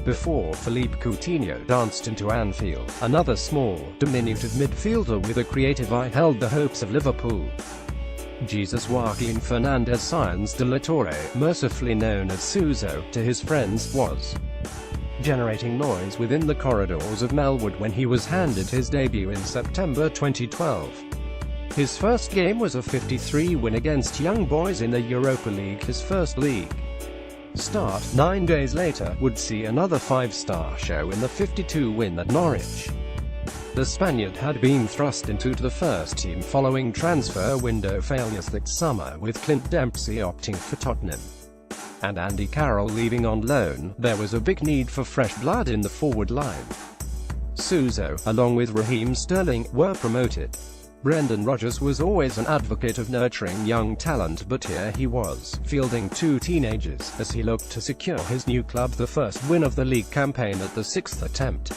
before Philippe Coutinho danced into Anfield. Another small, diminutive midfielder with a creative eye held the hopes of Liverpool. Joaquin Fernandez Saenz de la Torre, mercifully known as Suso to his friends, was generating noise within the corridors of Melwood when he was handed his debut in September 2012. His first game was a 53 win against Young Boys in the Europa League, his first league start. 9 days later would see another five-star show in the 52 win at Norwich. The Spaniard had been thrust into the first team following transfer window failures that summer, with Clint Dempsey opting for Tottenham and Andy Carroll leaving on loan. There was a big need for fresh blood in the forward line. Suso, along with Raheem Sterling, were promoted. Brendan Rodgers was always an advocate of nurturing young talent, but here he was, fielding two teenagers, as he looked to secure his new club the first win of the league campaign at the sixth attempt.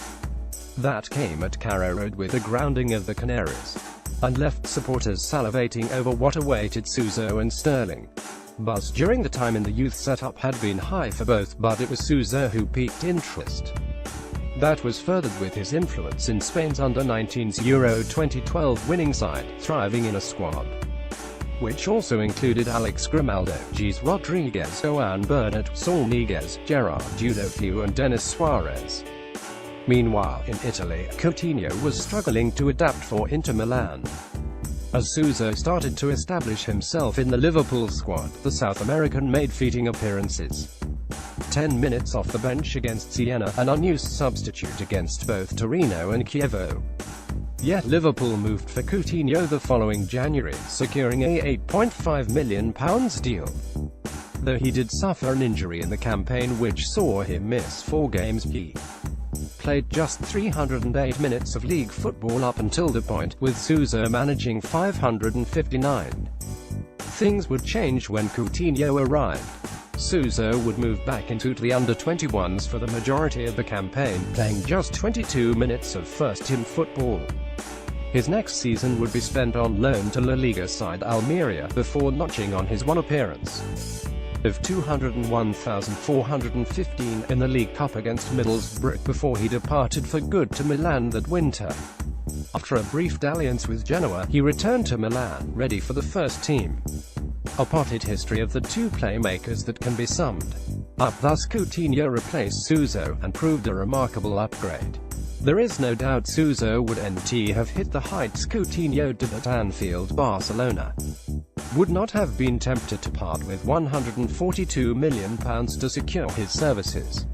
That came at Carrow Road with the grounding of the Canaries, and left supporters salivating over what awaited Suso and Sterling. Buzz during the time in the youth setup had been high for both, but it was Suso who piqued interest. That was furthered with his influence in Spain's under-19s Euro 2012 winning side, thriving in a squad which also included Alex Grimaldo, Gis Rodriguez, Joan Bernat, Saul Niguez, Gerard Deulofeu and Denis Suarez. Meanwhile, in Italy, Coutinho was struggling to adapt for Inter Milan. As Suso started to establish himself in the Liverpool squad, the South American made fleeting appearances. 10 minutes off the bench against Siena, an unused substitute against both Torino and Chievo. Yet Liverpool moved for Coutinho the following January, securing a £8.5 million deal. Though he did suffer an injury in the campaign which saw him miss 4 games, he played just 308 minutes of league football up until the point, with Suso managing 559. Things would change when Coutinho arrived. Suso would move back into the under-21s for the majority of the campaign, playing just 22 minutes of first-team football. His next season would be spent on loan to La Liga side Almeria, before notching on his one appearance of 201,415 in the League Cup against Middlesbrough, before he departed for good to Milan that winter. After a brief dalliance with Genoa, he returned to Milan, ready for the first team. A potted history of the two playmakers that can be summed up thus: Coutinho replaced Suso, and proved a remarkable upgrade. There is no doubt Suso would have hit the heights Coutinho did at Anfield. Barcelona would not have been tempted to part with £142 million to secure his services.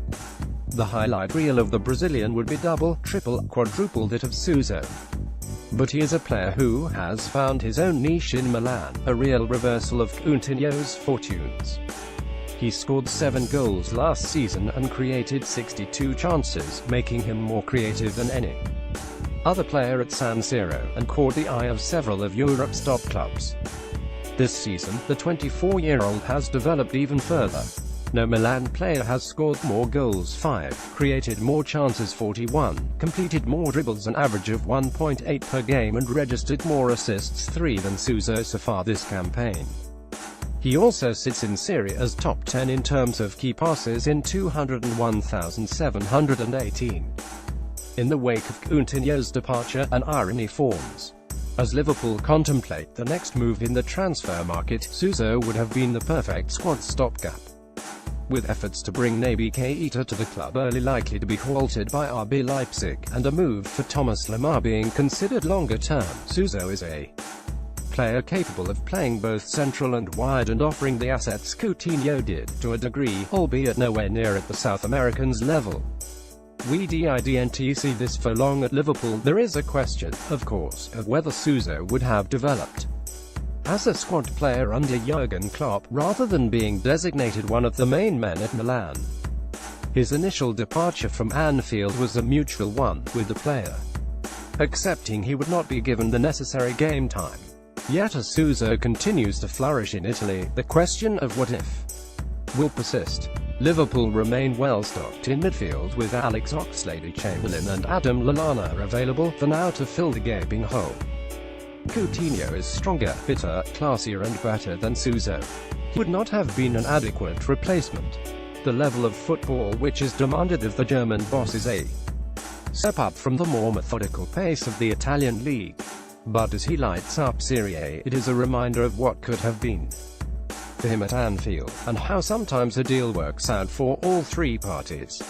The highlight reel of the Brazilian would be double, triple, quadruple that of Suso. But he is a player who has found his own niche in Milan, a real reversal of Coutinho's fortunes. He scored 7 goals last season and created 62 chances, making him more creative than any other player at San Siro, and caught the eye of several of Europe's top clubs. This season, the 24-year-old has developed even further. No Milan player has scored more goals, 5, created more chances, 41, completed more dribbles, an average of 1.8 per game, and registered more assists, 3, than Suso so far this campaign. He also sits in Serie A's top 10 in terms of key passes in 201,718. In the wake of Coutinho's departure, an irony forms. As Liverpool contemplate the next move in the transfer market, Suso would have been the perfect squad stopgap. With efforts to bring Naby Keita to the club early likely to be halted by RB Leipzig, and a move for Thomas Lemar being considered longer term, Suso is a player capable of playing both central and wide and offering the assets Coutinho did, to a degree, albeit nowhere near at the South Americans' level. We didn't see this for long at Liverpool. There is a question, of course, of whether Suso would have developed as a squad player under Jurgen Klopp, rather than being designated one of the main men at Milan. His initial departure from Anfield was a mutual one, with the player accepting he would not be given the necessary game time. Yet as Suso continues to flourish in Italy, the question of what if will persist. Liverpool remain well-stocked in midfield, with Alex Oxlade-Chamberlain and Adam Lallana available for now to fill the gaping hole. Coutinho is stronger, fitter, classier and better than Suso. He would not have been an adequate replacement. the level of football which is demanded of the German boss is a step up from the more methodical pace of the Italian league. But as he lights up Serie A, it is a reminder of what could have been for him at Anfield, and how sometimes a deal works out for all three parties.